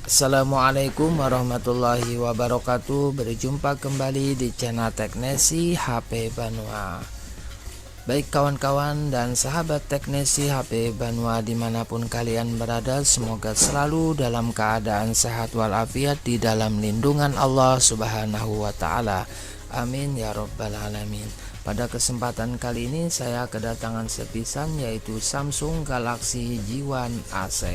Assalamualaikum warahmatullahi wabarakatuh. Berjumpa kembali di channel Teknesi HP Banua. Baik kawan-kawan dan sahabat Teknesi HP Banua dimanapun kalian berada, semoga selalu dalam keadaan sehat walafiat di dalam lindungan Allah Subhanahu wa Ta'ala. Amin ya Rabbal Alamin. Pada kesempatan kali ini saya kedatangan sepisan, yaitu Samsung Galaxy J1 AC.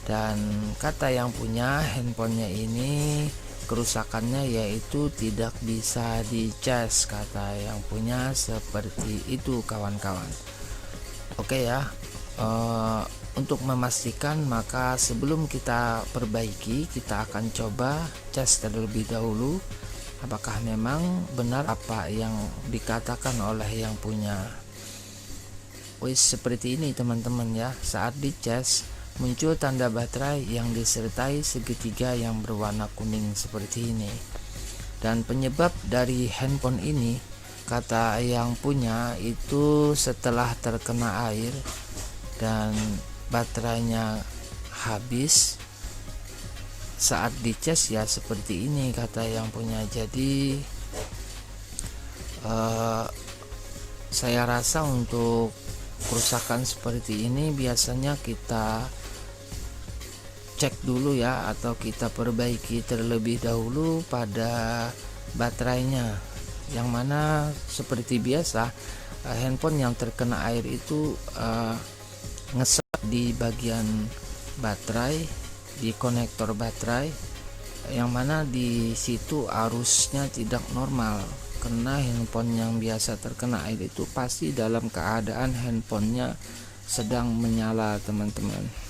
Dan kata yang punya handphonenya ini, kerusakannya yaitu tidak bisa dicas, kata yang punya seperti itu kawan-kawan. Oke ya, untuk memastikan, maka sebelum kita perbaiki, kita akan coba cas terlebih dahulu apakah memang benar apa yang dikatakan oleh yang punya. Seperti ini teman-teman ya, saat dicas muncul tanda baterai yang disertai segitiga yang berwarna kuning seperti ini. Dan penyebab dari handphone ini, kata yang punya, itu setelah terkena air dan baterainya habis saat dicas ya seperti ini, kata yang punya. Jadi saya rasa untuk kerusakan seperti ini biasanya kita cek dulu ya, atau kita perbaiki terlebih dahulu pada baterainya, yang mana seperti biasa handphone yang terkena air itu ngesek di bagian baterai, di konektor baterai, yang mana di situ arusnya tidak normal. Karena handphone yang biasa terkena air itu pasti dalam keadaan handphonenya sedang menyala teman-teman.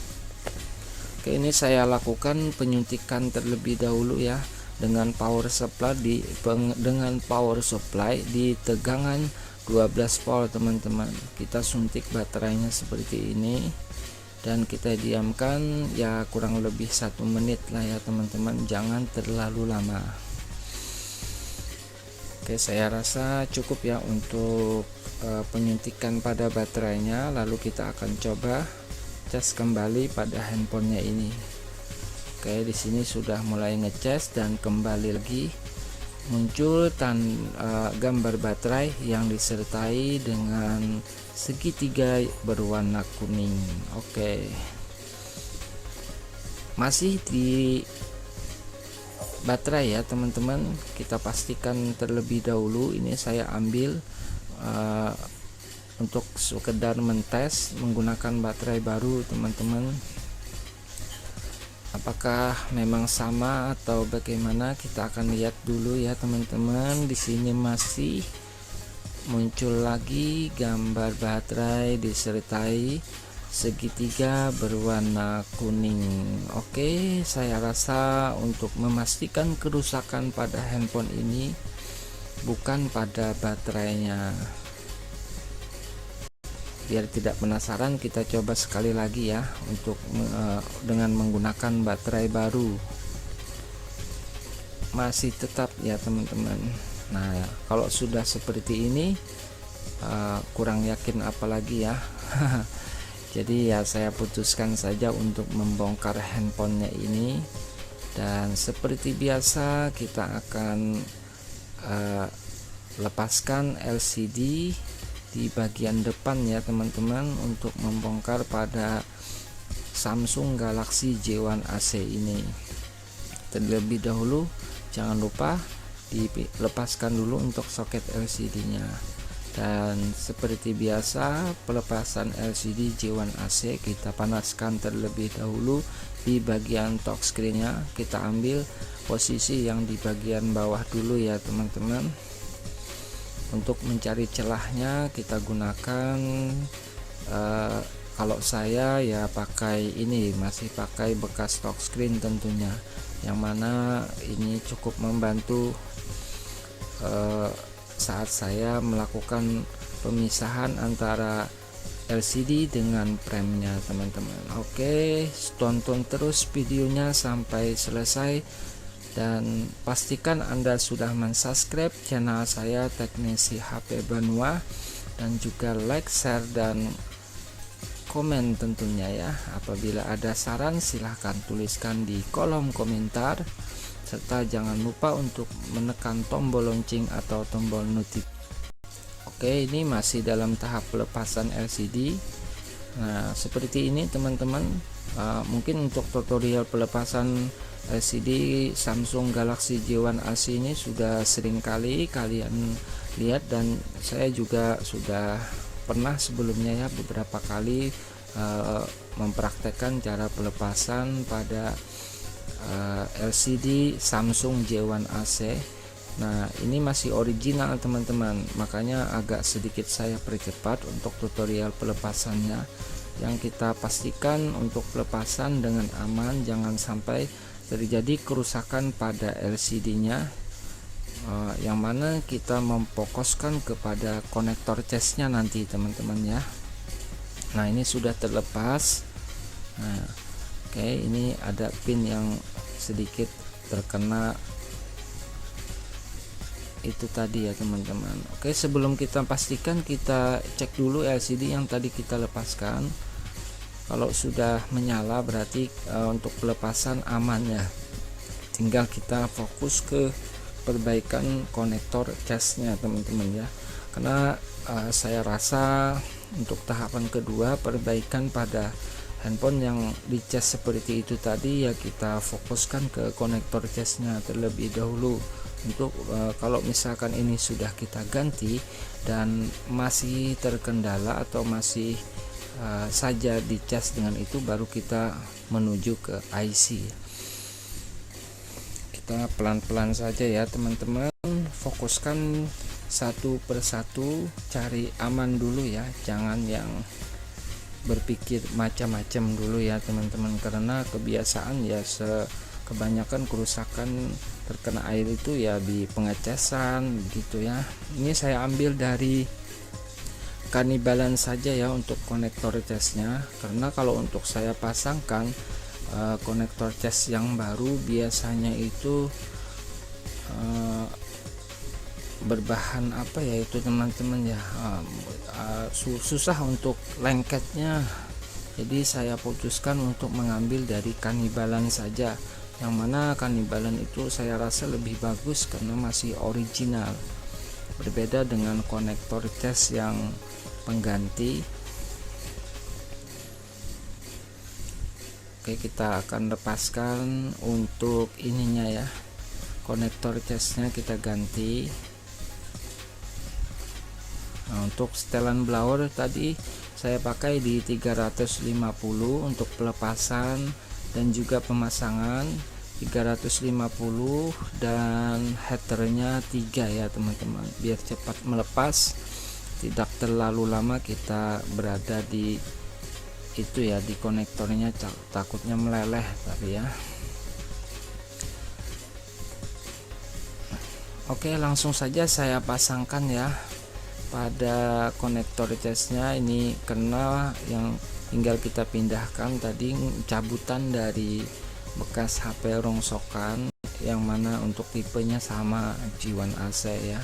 Oke, ini saya lakukan penyuntikan terlebih dahulu ya, dengan power supply di tegangan 12 volt teman-teman. Kita suntik baterainya seperti ini dan kita diamkan ya kurang lebih 1 menit lah ya teman-teman, jangan terlalu lama. Oke, saya rasa cukup ya untuk penyuntikan pada baterainya. Lalu kita akan coba cas kembali pada handphonenya ini. Oke, di sini sudah mulai ngecas dan kembali lagi muncul gambar baterai yang disertai dengan segitiga berwarna kuning. Oke, masih di baterai ya teman-teman, kita pastikan terlebih dahulu. Ini saya ambil untuk sekedar mentes menggunakan baterai baru teman-teman. Apakah memang sama atau bagaimana, kita akan lihat dulu ya teman-teman. Di sini masih muncul lagi gambar baterai disertai segitiga berwarna kuning. Oke, saya rasa untuk memastikan kerusakan pada handphone ini bukan pada baterainya. Biar tidak penasaran, kita coba sekali lagi ya untuk dengan menggunakan baterai baru. Masih tetap ya teman-teman. Nah ya, kalau sudah seperti ini kurang yakin apalagi ya. Jadi ya saya putuskan saja untuk membongkar handphonenya ini, dan seperti biasa kita akan lepaskan LCD di bagian depan ya teman-teman untuk membongkar pada Samsung Galaxy J1 AC ini. Terlebih dahulu jangan lupa dilepaskan dulu untuk soket LCD nya. Dan seperti biasa, pelepasan LCD J1 AC kita panaskan terlebih dahulu di bagian touchscreen-nya. Kita ambil posisi yang di bagian bawah dulu ya teman-teman. Untuk mencari celahnya kita gunakan kalau saya ya pakai ini, masih pakai bekas touchscreen tentunya, yang mana ini cukup membantu saat saya melakukan pemisahan antara LCD dengan premnya teman-teman. Oke, tonton terus videonya sampai selesai dan pastikan Anda sudah mensubscribe channel saya Teknesi HP Banua, dan juga like, share, dan komen tentunya ya. Apabila ada saran silahkan tuliskan di kolom komentar, serta jangan lupa untuk menekan tombol lonceng atau tombol notif. Oke, ini masih dalam tahap pelepasan LCD. Nah, seperti ini teman-teman. Mungkin untuk tutorial pelepasan LCD Samsung Galaxy J1 AC ini sudah sering kali kalian lihat, dan saya juga sudah pernah sebelumnya ya beberapa kali mempraktekkan cara pelepasan pada LCD Samsung J1 AC. Nah, ini masih original teman-teman, makanya agak sedikit saya percepat untuk tutorial pelepasannya, yang kita pastikan untuk pelepasan dengan aman, jangan sampai terjadi kerusakan pada LCD-nya, yang mana kita memfokuskan kepada konektor casnya nanti teman-teman ya. Nah, ini sudah terlepas. Nah, oke, ini ada pin yang sedikit terkena itu tadi ya teman-teman. Oke, sebelum kita pastikan, kita cek dulu LCD yang tadi kita lepaskan. Kalau sudah menyala berarti untuk pelepasan aman ya. Tinggal kita fokus ke perbaikan konektor casnya teman-teman ya. Karena saya rasa untuk tahapan kedua, perbaikan pada handphone yang dicas seperti itu tadi ya, kita fokuskan ke konektor casnya terlebih dahulu. Untuk kalau misalkan ini sudah kita ganti dan masih terkendala atau masih saja dicas dengan itu, baru kita menuju ke IC. Kita pelan-pelan saja ya teman-teman, fokuskan satu persatu, cari aman dulu ya, jangan yang berpikir macam-macam dulu ya teman-teman, karena kebiasaan ya kebanyakan kerusakan terkena air itu ya di pengecasan gitu ya. Ini saya ambil dari Kanibalan saja ya untuk konektor casnya, karena kalau untuk saya pasangkan konektor cas yang baru biasanya itu berbahan apa ya itu teman-teman ya, susah untuk lengketnya. Jadi saya putuskan untuk mengambil dari Kanibalan saja, yang mana Kanibalan itu saya rasa lebih bagus karena masih original, berbeda dengan konektor cas yang pengganti. Oke, kita akan lepaskan untuk ininya ya, konektor casnya kita ganti. Nah, untuk setelan blower tadi saya pakai di 350 untuk pelepasan dan juga pemasangan 350, dan headernya 3 ya teman-teman, biar cepat melepas, tidak terlalu lama kita berada di itu ya, di konektornya, takutnya meleleh tapi ya. Oke, langsung saja saya pasangkan ya pada konektor casnya. Ini kena, yang tinggal kita pindahkan tadi cabutan dari bekas HP rongsokan, yang mana untuk tipenya sama J1 AC ya.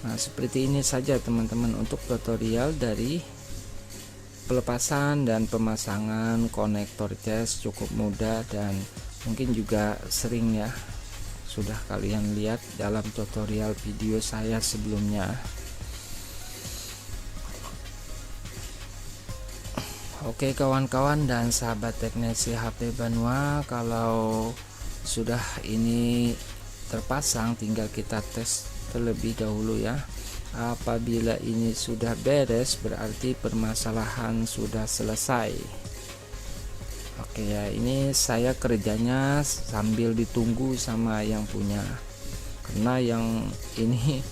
Nah, seperti ini saja teman-teman untuk tutorial dari pelepasan dan pemasangan konektor cas, cukup mudah dan mungkin juga sering ya, sudah kalian lihat dalam tutorial video saya sebelumnya. Oke kawan-kawan dan sahabat teknisi HP Banua, kalau sudah ini terpasang tinggal kita tes terlebih dahulu ya. Apabila ini sudah beres berarti permasalahan sudah selesai. Oke ya, ini saya kerjanya sambil ditunggu sama yang punya, karena yang ini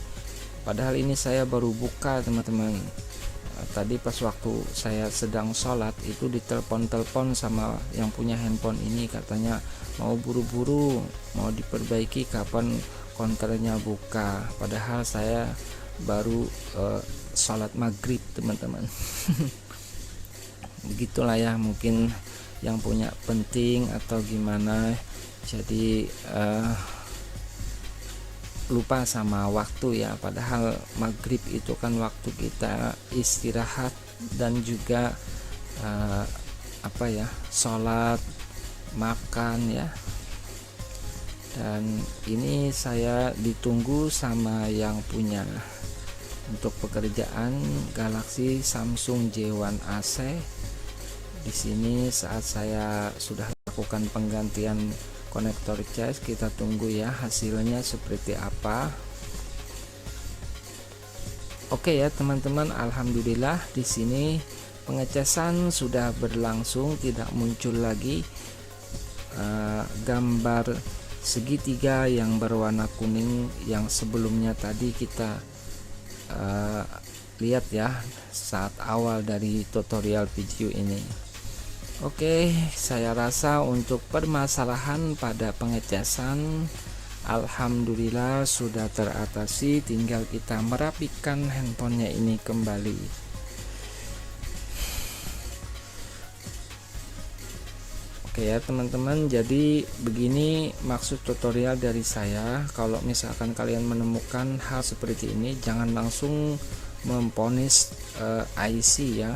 padahal ini saya baru buka teman-teman. Tadi pas waktu saya sedang sholat itu ditelepon sama yang punya handphone ini, katanya mau buru-buru mau diperbaiki kapan konternya buka, padahal saya baru sholat maghrib teman-teman. Begitulah ya, mungkin yang punya penting atau gimana, jadi lupa sama waktu ya, padahal maghrib itu kan waktu kita istirahat dan juga sholat, makan ya. Dan ini saya ditunggu sama yang punya untuk pekerjaan Galaxy Samsung J1 AC. Di sini saat saya sudah lakukan penggantian konektor cas, kita tunggu ya hasilnya seperti apa. Oke ya teman-teman, alhamdulillah di sini pengecasan sudah berlangsung, tidak muncul lagi gambar segitiga yang berwarna kuning yang sebelumnya tadi kita lihat ya saat awal dari tutorial video ini. Oke, saya rasa untuk permasalahan pada pengecasan alhamdulillah sudah teratasi, tinggal kita merapikan handphonenya ini kembali. Oke ya teman-teman, jadi begini maksud tutorial dari saya. Kalau misalkan kalian menemukan hal seperti ini, jangan langsung memponis IC ya,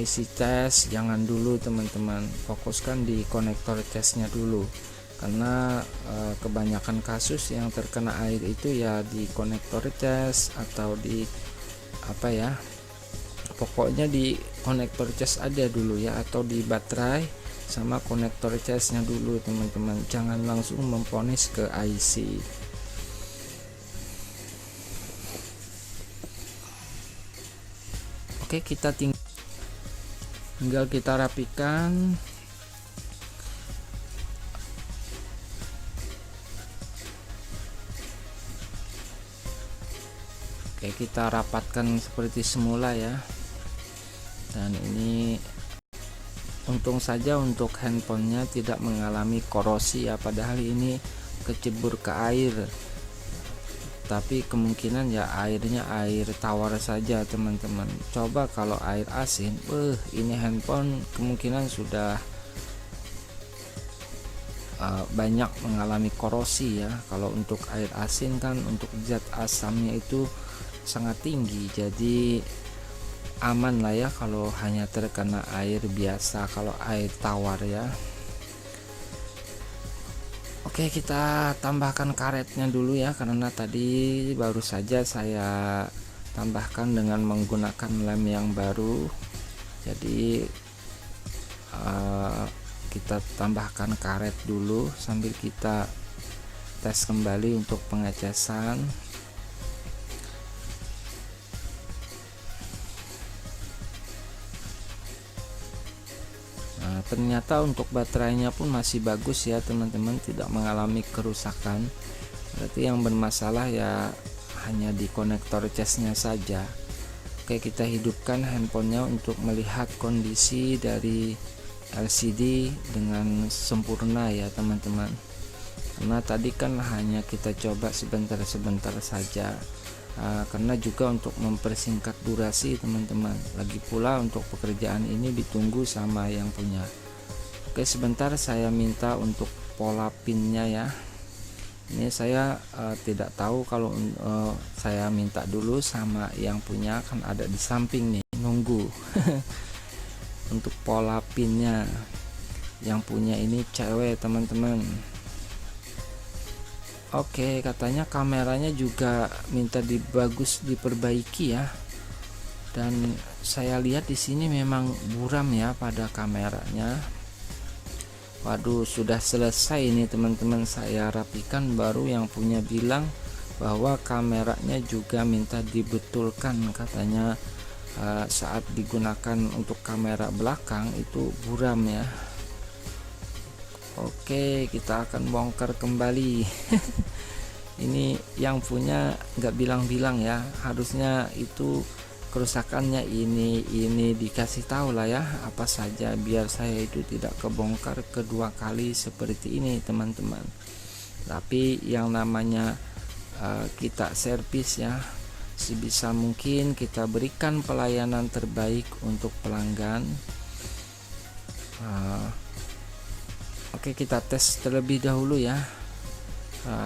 IC cas jangan dulu teman-teman, fokuskan di konektor casnya dulu, karena kebanyakan kasus yang terkena air itu ya di konektor cas atau di pokoknya di konektor cas aja dulu ya, atau di baterai sama konektor casnya dulu teman-teman, jangan langsung memponis ke IC. Oke, kita tinggal kita rapikan. Oke, kita rapatkan seperti semula ya. Dan ini untung saja untuk handphonenya tidak mengalami korosi ya, padahal ini kecebur ke air, tapi kemungkinan ya airnya air tawar saja teman-teman. Coba kalau air asin, ini handphone kemungkinan sudah banyak mengalami korosi ya. Kalau untuk air asin kan untuk zat asamnya itu sangat tinggi, jadi aman lah ya kalau hanya terkena air biasa, kalau air tawar ya. Oke, kita tambahkan karetnya dulu ya, karena tadi baru saja saya tambahkan dengan menggunakan lem yang baru. Jadi kita tambahkan karet dulu sambil kita tes kembali untuk pengecasan. Ternyata untuk baterainya pun masih bagus ya teman-teman, tidak mengalami kerusakan. Berarti yang bermasalah ya hanya di konektor casnya saja. Oke, kita hidupkan handphonenya untuk melihat kondisi dari LCD dengan sempurna ya teman-teman, karena tadi kan hanya kita coba sebentar-sebentar saja. Karena juga untuk mempersingkat durasi teman-teman, lagi pula untuk pekerjaan ini ditunggu sama yang punya. Oke, sebentar saya minta untuk pola pinnya ya. Ini saya tidak tahu, kalau saya minta dulu sama yang punya, kan ada di samping nih nunggu. Untuk pola pinnya yang punya ini cewek teman-teman. Oke, katanya kameranya juga minta diperbaiki ya. Dan saya lihat di sini memang buram ya pada kameranya. Waduh, sudah selesai ini teman-teman, saya rapikan, baru yang punya bilang bahwa kameranya juga minta dibetulkan, katanya saat digunakan untuk kamera belakang itu buram ya. Oke, kita akan bongkar kembali. Ini yang punya nggak bilang-bilang ya, harusnya itu kerusakannya ini dikasih tahu lah ya apa saja, biar saya itu tidak kebongkar kedua kali seperti ini teman-teman. Tapi yang namanya kita servis ya, sebisa mungkin kita berikan pelayanan terbaik untuk pelanggan. Oke, kita tes terlebih dahulu ya,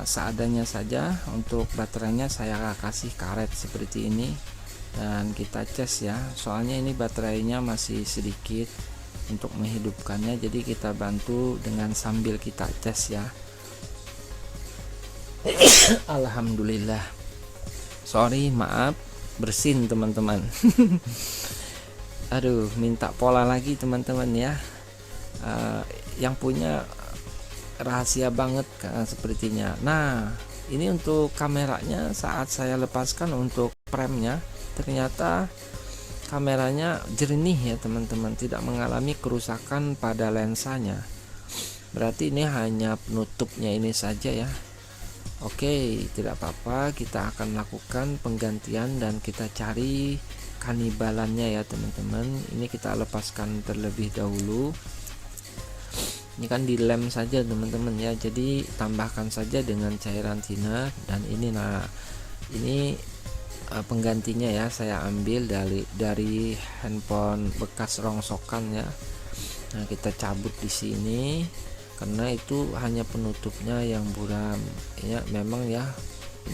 seadanya saja. Untuk baterainya saya kasih karet seperti ini, dan kita cas ya, soalnya ini baterainya masih sedikit untuk menghidupkannya, jadi kita bantu dengan sambil kita cas ya. Alhamdulillah, sorry maaf bersin teman-teman. Aduh, minta pola lagi teman-teman ya. Yang punya rahasia banget sepertinya. Nah, ini untuk kameranya, saat saya lepaskan untuk premnya, ternyata kameranya jernih ya teman-teman, tidak mengalami kerusakan pada lensanya. Berarti ini hanya penutupnya ini saja ya. Oke, tidak apa-apa, kita akan lakukan penggantian dan kita cari kanibalannya ya teman-teman. Ini kita lepaskan terlebih dahulu. Ini kan dilem saja teman-teman ya, jadi tambahkan saja dengan cairan thinner. Dan ini, nah ini penggantinya ya, saya ambil dari handphone bekas rongsokan ya. Nah, kita cabut di sini karena itu hanya penutupnya yang buram ya. Memang ya,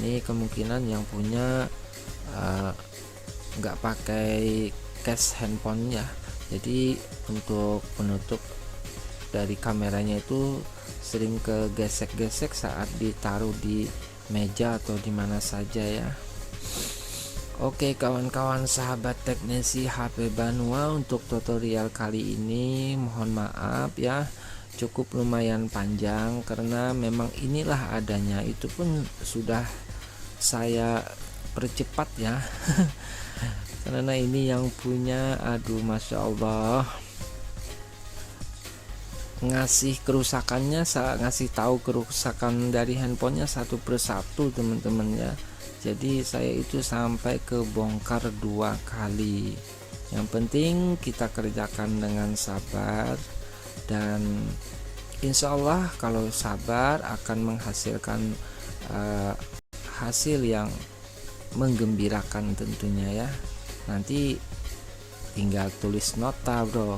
ini kemungkinan yang punya nggak pakai case handphonenya, jadi untuk penutup dari kameranya itu sering kegesek-gesek saat ditaruh di meja atau di mana saja ya. Oke kawan-kawan sahabat teknisi HP Banua, untuk tutorial kali ini mohon maaf ya, cukup lumayan panjang karena memang inilah adanya, itu pun sudah saya percepat ya. Karena ini yang punya, aduh masya Allah, ngasih kerusakannya, ngasih tahu kerusakan dari handphonenya satu persatu teman-teman ya. Jadi saya itu sampai kebongkar 2 kali. Yang penting kita kerjakan dengan sabar, dan insya Allah kalau sabar akan menghasilkan hasil yang menggembirakan tentunya ya. Nanti tinggal tulis nota bro.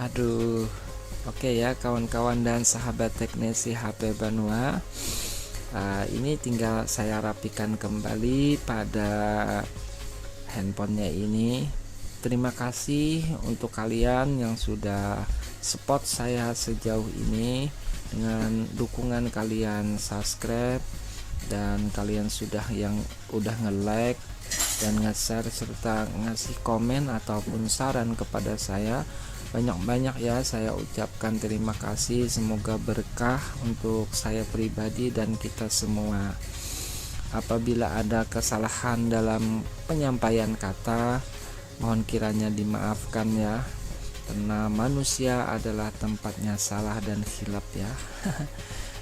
Aduh, oke ya kawan-kawan dan sahabat teknisi HP Banua, ini tinggal saya rapikan kembali pada handphonenya ini. Terima kasih untuk kalian yang sudah support saya sejauh ini dengan dukungan kalian subscribe, dan kalian yang udah nge-like dan nge-share serta ngasih komen ataupun saran kepada saya. Banyak-banyak ya saya ucapkan terima kasih, semoga berkah untuk saya pribadi dan kita semua. Apabila ada kesalahan dalam penyampaian kata, mohon kiranya dimaafkan ya, karena manusia adalah tempatnya salah dan khilaf ya.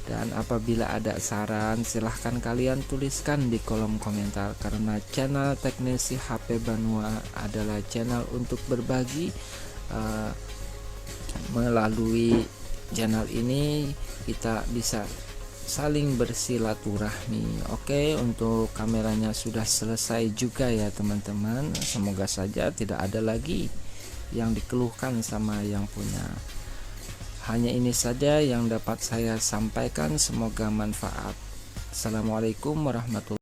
Dan apabila ada saran, silahkan kalian tuliskan di kolom komentar, karena channel teknisi HP Banua adalah channel untuk berbagi. Melalui channel ini kita bisa saling bersilaturahmi. Oke, untuk kameranya sudah selesai juga ya teman-teman. Semoga saja tidak ada lagi yang dikeluhkan sama yang punya. Hanya ini saja yang dapat saya sampaikan, semoga manfaat. Assalamualaikum warahmatullahi wabarakatuh.